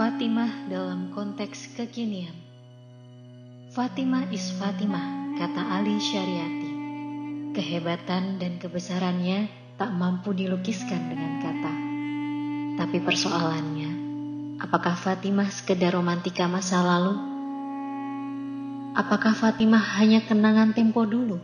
Fatimah dalam konteks kekinian. Fatimah is Fatimah, kata Ali Syariati. Kehebatan dan kebesarannya tak mampu dilukiskan dengan kata. Tapi persoalannya, apakah Fatimah sekedar romantika masa lalu? Apakah Fatimah hanya kenangan tempo dulu?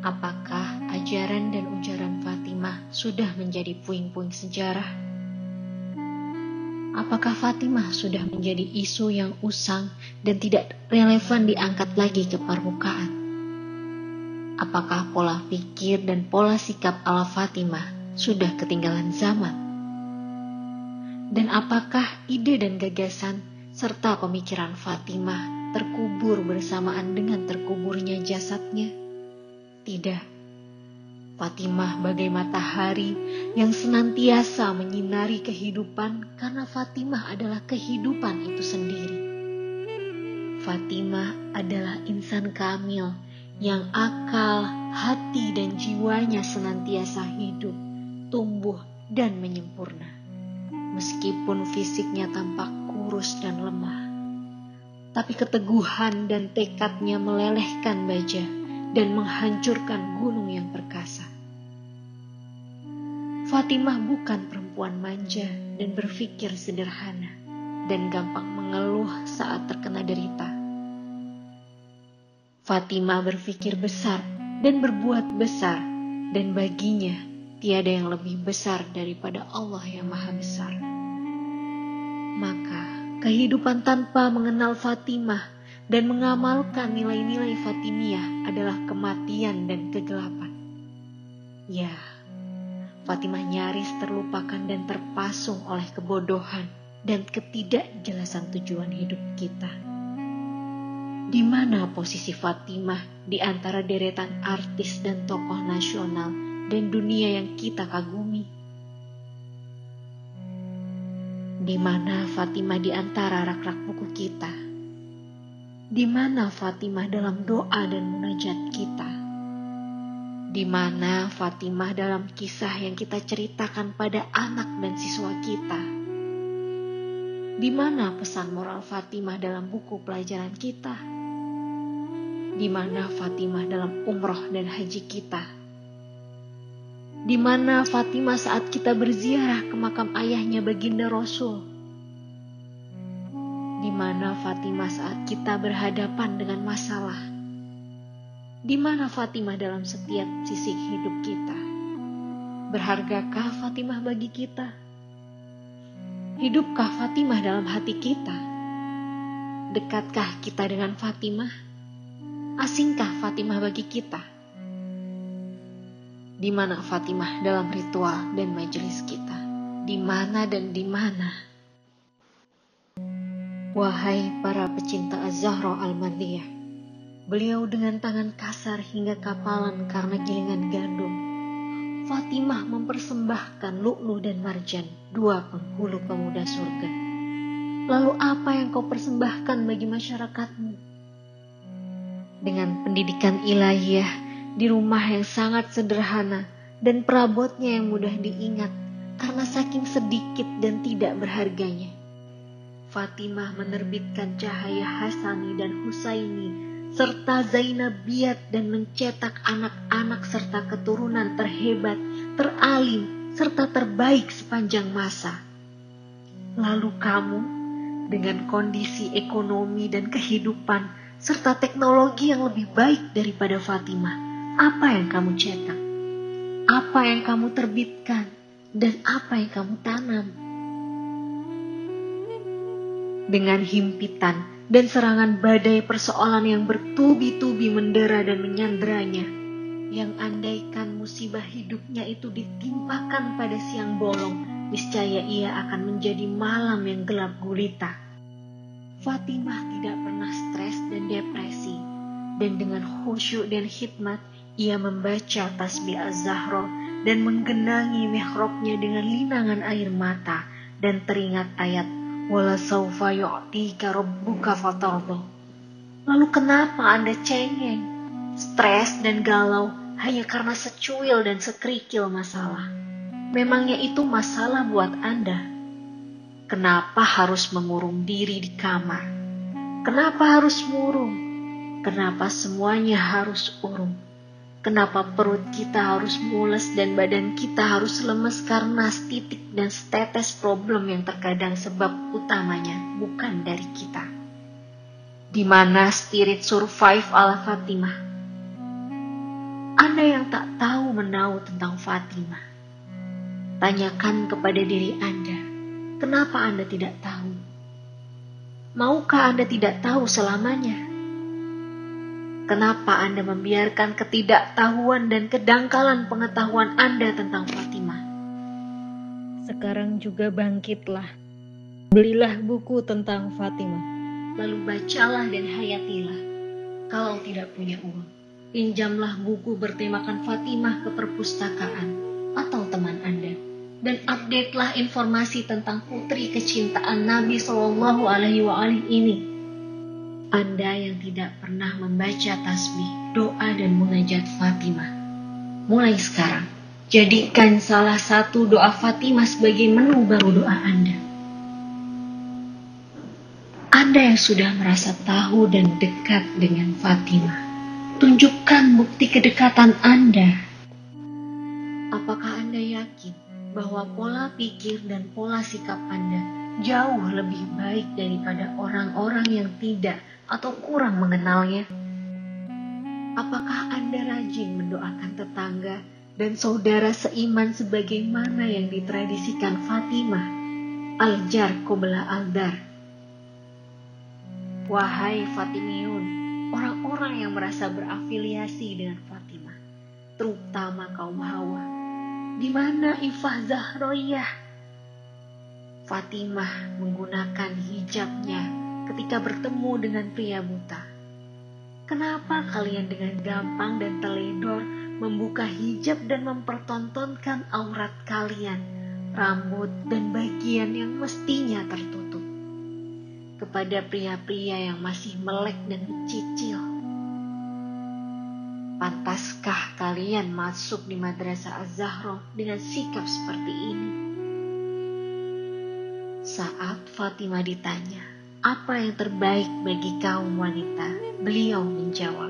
Apakah ajaran dan ujaran Fatimah sudah menjadi puing-puing sejarah? Apakah Fatimah sudah menjadi isu yang usang dan tidak relevan diangkat lagi ke permukaan? Apakah pola pikir dan pola sikap ala Fatimah sudah ketinggalan zaman? Dan apakah ide dan gagasan serta pemikiran Fatimah terkubur bersamaan dengan terkuburnya jasadnya? Tidak. Fatimah bagai matahari yang senantiasa menyinari kehidupan karena Fatimah adalah kehidupan itu sendiri. Fatimah adalah insan kamil yang akal, hati, dan jiwanya senantiasa hidup, tumbuh, dan menyempurna. Meskipun fisiknya tampak kurus dan lemah, tapi keteguhan dan tekadnya melelehkan baja dan menghancurkan gunung yang perkasa. Fatimah bukan perempuan manja dan berpikir sederhana dan gampang mengeluh saat terkena derita. Fatimah berpikir besar dan berbuat besar, dan baginya tiada yang lebih besar daripada Allah yang Maha Besar. Maka kehidupan tanpa mengenal Fatimah dan mengamalkan nilai-nilai Fatimiyah adalah kematian dan kegelapan. Ya, Fatimah nyaris terlupakan dan terpasung oleh kebodohan dan ketidakjelasan tujuan hidup kita. Di mana posisi Fatimah di antara deretan artis dan tokoh nasional dan dunia yang kita kagumi? Di mana Fatimah di antara rak-rak buku kita? Di mana Fatimah dalam doa dan munajat kita? Di mana Fatimah dalam kisah yang kita ceritakan pada anak dan siswa kita? Di mana pesan moral Fatimah dalam buku pelajaran kita? Di mana Fatimah dalam umroh dan haji kita? Di mana Fatimah saat kita berziarah ke makam ayahnya baginda Rasul? Di mana Fatimah saat kita berhadapan dengan masalah? Di mana Fatimah dalam setiap sisi hidup kita? Berhargakah Fatimah bagi kita? Hidupkah Fatimah dalam hati kita? Dekatkah kita dengan Fatimah? Asingkah Fatimah bagi kita? Di mana Fatimah dalam ritual dan majelis kita? Di mana dan di mana? Wahai para pecinta Az-Zahra Al-Madiyah, beliau dengan tangan kasar hingga kapalan karena gilingan gandum, Fatimah mempersembahkan lu'lu dan marjan, dua penghulu pemuda surga. Lalu apa yang kau persembahkan bagi masyarakatmu? Dengan pendidikan ilahiyah di rumah yang sangat sederhana dan perabotnya yang mudah diingat karena saking sedikit dan tidak berharganya, Fatimah menerbitkan cahaya Hasani dan Husaini serta Zainabiyat dan mencetak anak-anak serta keturunan terhebat, teralim, serta terbaik sepanjang masa. Lalu kamu, dengan kondisi ekonomi dan kehidupan serta teknologi yang lebih baik daripada Fatimah, apa yang kamu cetak? Apa yang kamu terbitkan? Dan apa yang kamu tanam? Dengan himpitan dan serangan badai persoalan yang bertubi-tubi mendera dan menyanderanya, yang andaikan musibah hidupnya itu ditimpakan pada siang bolong, niscaya ia akan menjadi malam yang gelap gulita. Fatimah tidak pernah stres dan depresi, dan dengan khusyuk dan khidmat ia membaca tasbih Az-Zahra dan menggenangi mihrabnya dengan linangan air mata, dan teringat ayat wala saufa yu'tika rabbuka fatarda. Lalu kenapa Anda cengeng, stres dan galau hanya karena secuil dan sekerikil masalah? Memangnya itu masalah buat Anda? Kenapa harus mengurung diri di kamar? Kenapa harus murung? Kenapa semuanya harus urung? Kenapa perut kita harus mules dan badan kita harus lemes karena setitik dan setetes problem yang terkadang sebab utamanya bukan dari kita? Di mana spirit survive ala Fatimah? Anda yang tak tahu menau tentang Fatimah, tanyakan kepada diri Anda, kenapa Anda tidak tahu? Maukah Anda tidak tahu selamanya? Kenapa Anda membiarkan ketidaktahuan dan kedangkalan pengetahuan Anda tentang Fatimah? Sekarang juga bangkitlah. Belilah buku tentang Fatimah. Lalu bacalah dan hayatilah. Kalau tidak punya uang, pinjamlah buku bertemakan Fatimah ke perpustakaan atau teman Anda. Dan update-lah informasi tentang putri kecintaan Nabi Shallallahu Alaihi Wasallam ini. Anda yang tidak pernah membaca tasbih, doa dan munajat Fatimah, mulai sekarang jadikan salah satu doa Fatimah sebagai menu baru doa Anda. Anda yang sudah merasa tahu dan dekat dengan Fatimah, tunjukkan bukti kedekatan Anda. Apakah Anda yakin bahwa pola pikir dan pola sikap Anda jauh lebih baik daripada orang-orang yang tidak atau kurang mengenalnya? Apakah Anda rajin mendoakan tetangga dan saudara seiman sebagaimana yang ditradisikan Fatimah al-jar qobla al-dar? Wahai Fatimiyun, orang-orang yang merasa berafiliasi dengan Fatimah, terutama kaum Hawa, di mana Ifah Zahroiyah? Fatimah menggunakan hijabnya ketika bertemu dengan pria buta. Kenapa kalian dengan gampang dan teledor membuka hijab dan mempertontonkan aurat kalian, rambut dan bagian yang mestinya tertutup kepada pria-pria yang masih melek dan mencicil? Pantaskah kalian masuk di Madrasah Az-Zahra dengan sikap seperti ini? Saat Fatimah ditanya, apa yang terbaik bagi kaum wanita? Beliau menjawab,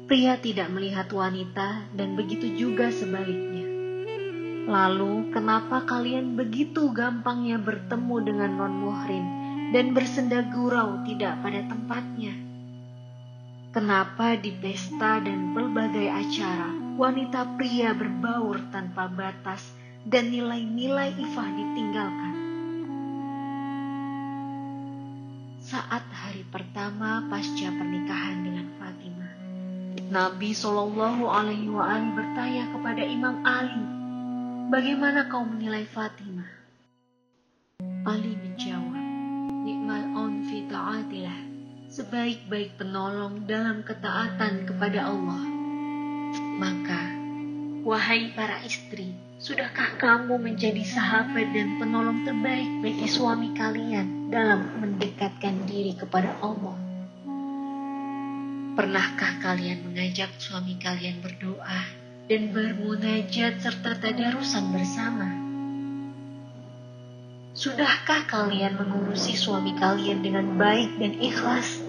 pria tidak melihat wanita dan begitu juga sebaliknya. Lalu, kenapa kalian begitu gampangnya bertemu dengan non-muhrim dan bersenda gurau tidak pada tempatnya? Kenapa di pesta dan berbagai acara, wanita pria berbaur tanpa batas dan nilai-nilai ifah ditinggalkan? Saat hari pertama pasca pernikahan dengan Fatimah, Nabi Shallallahu Alaihi Wasallam bertanya kepada Imam Ali, bagaimana kau menilai Fatimah? Ali menjawab, Ni'mal aun fi ta'atillah, sebaik-baik penolong dalam ketaatan kepada Allah. Maka, wahai para istri, sudahkah kamu menjadi sahabat dan penolong terbaik bagi suami kalian dalam mendekatkan diri kepada Allah? Pernahkah kalian mengajak suami kalian berdoa dan bermunajat serta tadarusan bersama? Sudahkah kalian mengurusi suami kalian dengan baik dan ikhlas?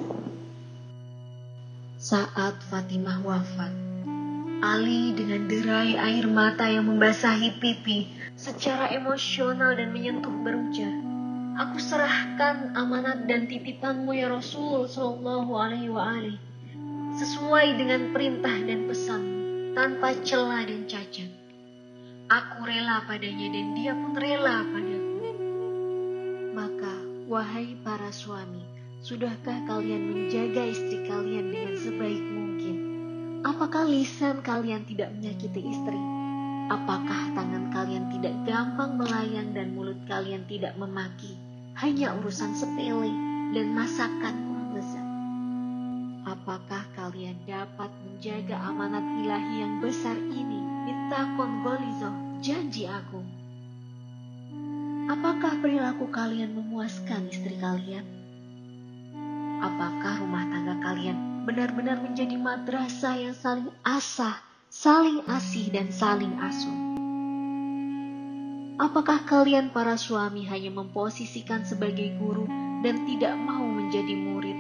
Saat Fatimah wafat, Ali dengan derai air mata yang membasahi pipi secara emosional dan menyentuh berujar, aku serahkan amanat dan titipanmu ya Rasul Sallallahu Alaihi Wasallam, sesuai dengan perintah dan pesanmu, tanpa celah dan cacat. Aku rela padanya dan dia pun rela padaku. Maka, wahai para suami, sudahkah kalian menjaga istri kalian dengan sebaik mungkin? Apakah lisan kalian tidak menyakiti istri? Apakah tangan kalian tidak gampang melayang dan mulut kalian tidak memaki? Hanya urusan sepele dan masakan kurang lezat. Apakah kalian dapat menjaga amanat ilahi yang besar ini? Ittaqun ghalizo, janji aku. Apakah perilaku kalian memuaskan istri kalian? Apakah rumah tangga kalian benar-benar menjadi madrasah yang saling asah, saling asih dan saling asuh? Apakah kalian para suami hanya memposisikan sebagai guru dan tidak mau menjadi murid,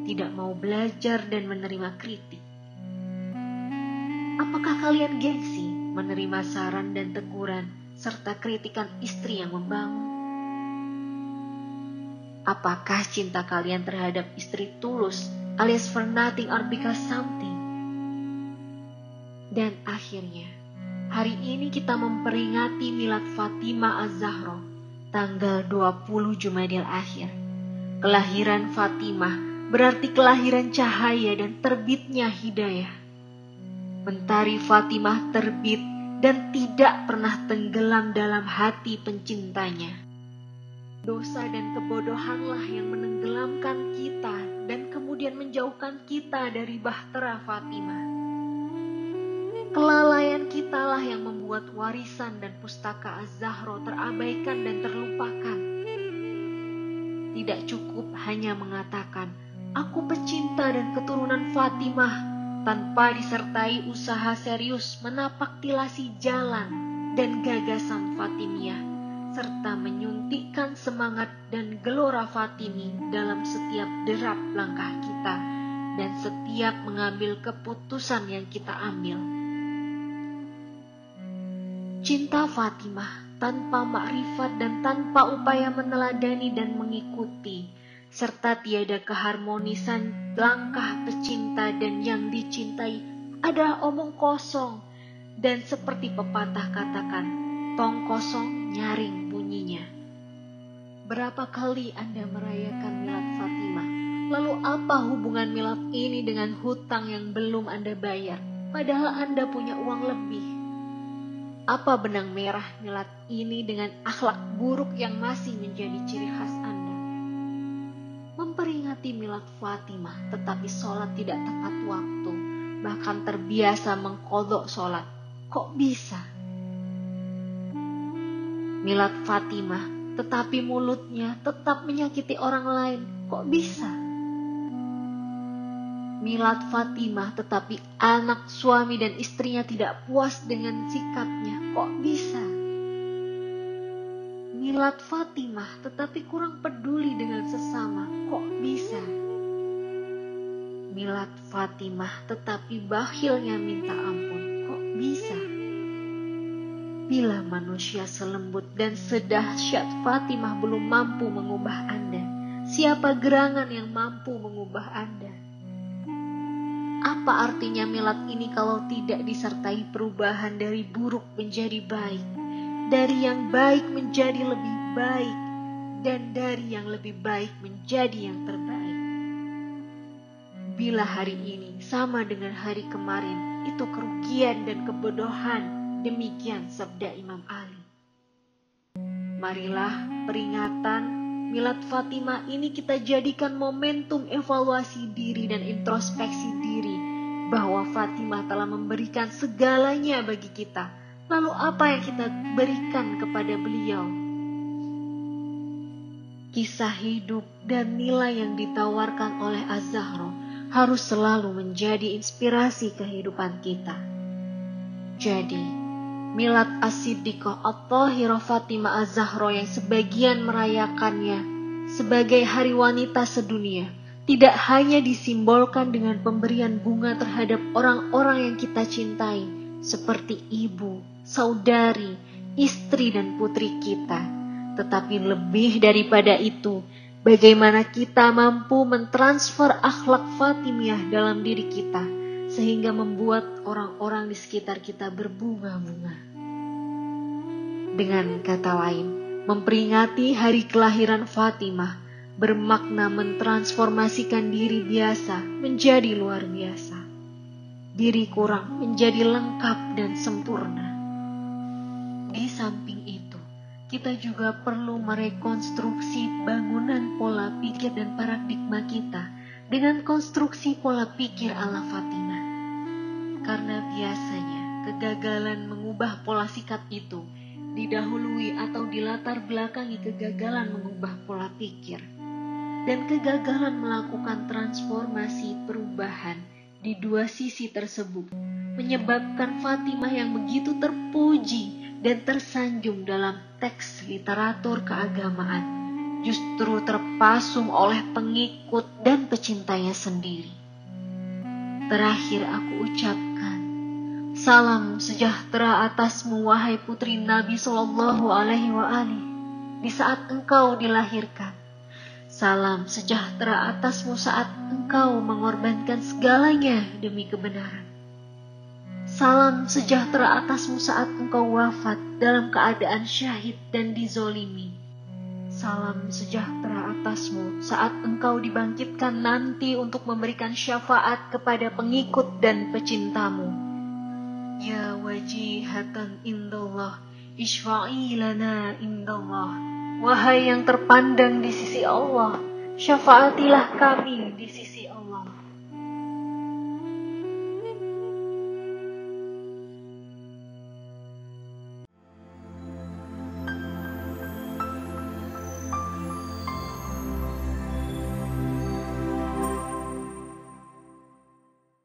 tidak mau belajar dan menerima kritik? Apakah kalian gengsi menerima saran dan teguran serta kritikan istri yang membangun? Apakah cinta kalian terhadap istri tulus alias for nothing or because something? Dan akhirnya, hari ini kita memperingati milad Fatimah Az-Zahra, tanggal 20 Jumadil Akhir. Kelahiran Fatimah berarti kelahiran cahaya dan terbitnya hidayah. Mentari Fatimah terbit dan tidak pernah tenggelam dalam hati pencintanya. Dosa dan kebodohanlah yang menenggelamkan kita dan kemudian menjauhkan kita dari bahtera Fatimah. Kelalaian kitalah yang membuat warisan dan pustaka Az-Zahra terabaikan dan terlupakan. Tidak cukup hanya mengatakan, aku pecinta dan keturunan Fatimah, tanpa disertai usaha serius menapaktilasi jalan dan gagasan Fatimiyah, serta menyuntikkan semangat dan gelora Fatimi dalam setiap derap langkah kita dan setiap mengambil keputusan yang kita ambil. Cinta Fatimah tanpa makrifat dan tanpa upaya meneladani dan mengikuti, serta tiada keharmonisan langkah pecinta dan yang dicintai adalah omong kosong, dan seperti pepatah katakan, tong kosong nyaring bunyinya. Berapa kali Anda merayakan milad Fatimah? Lalu apa hubungan milad ini dengan hutang yang belum Anda bayar, padahal Anda punya uang lebih? Apa benang merah milad ini dengan akhlak buruk yang masih menjadi ciri khas Anda? Memperingati milad Fatimah tetapi sholat tidak tepat waktu, bahkan terbiasa mengqodho sholat. Kok bisa? Milad Fatimah tetapi mulutnya tetap menyakiti orang lain. Kok bisa? Milad Fatimah tetapi anak, suami dan istrinya tidak puas dengan sikapnya. Kok bisa? Milad Fatimah tetapi kurang peduli dengan sesama. Kok bisa? Milad Fatimah tetapi bakhilnya minta ampun. Kok bisa? Bila manusia selembut dan sedahsyat Fatimah belum mampu mengubah Anda, siapa gerangan yang mampu mengubah Anda? Apa artinya milad ini kalau tidak disertai perubahan dari buruk menjadi baik, dari yang baik menjadi lebih baik, dan dari yang lebih baik menjadi yang terbaik? Bila hari ini sama dengan hari kemarin, itu kerugian dan kebodohan, demikian sabda Imam Ali. Marilah peringatan milad Fatimah ini kita jadikan momentum evaluasi diri dan introspeksi diri bahwa Fatimah telah memberikan segalanya bagi kita. Lalu apa yang kita berikan kepada beliau? Kisah hidup dan nilai yang ditawarkan oleh Az-Zahra harus selalu menjadi inspirasi kehidupan kita. Jadi, milad As-Siddiqah At-Thahirah Fatimah Az-Zahra yang sebagian merayakannya sebagai hari wanita sedunia tidak hanya disimbolkan dengan pemberian bunga terhadap orang-orang yang kita cintai seperti ibu, saudari, istri dan putri kita, tetapi lebih daripada itu, bagaimana kita mampu mentransfer akhlak Fatimiyah dalam diri kita sehingga membuat orang-orang di sekitar kita berbunga-bunga. Dengan kata lain, memperingati hari kelahiran Fatimah bermakna mentransformasikan diri biasa menjadi luar biasa. Diri kurang menjadi lengkap dan sempurna. Di samping itu, kita juga perlu merekonstruksi bangunan pola pikir dan paradigma kita dengan konstruksi pola pikir ala Fatimah. Karena biasanya kegagalan mengubah pola sikap itu didahului atau dilatar belakangi kegagalan mengubah pola pikir. Dan kegagalan melakukan transformasi perubahan di dua sisi tersebut menyebabkan Fatimah yang begitu terpuji dan tersanjung dalam teks literatur keagamaan justru terpasung oleh pengikut dan pecintanya sendiri. Terakhir aku ucapkan, salam sejahtera atasmu wahai putri Nabi Shallallahu Alaihi Wasallam di saat engkau dilahirkan. Salam sejahtera atasmu saat engkau mengorbankan segalanya demi kebenaran. Salam sejahtera atasmu saat engkau wafat dalam keadaan syahid dan dizolimi. Salam sejahtera atasmu saat engkau dibangkitkan nanti untuk memberikan syafaat kepada pengikut dan pecintamu. Ya wajihatan indallah, isfa'i lana indallah. Wahai yang terpandang di sisi Allah, syafaatilah kami di sisi Allah.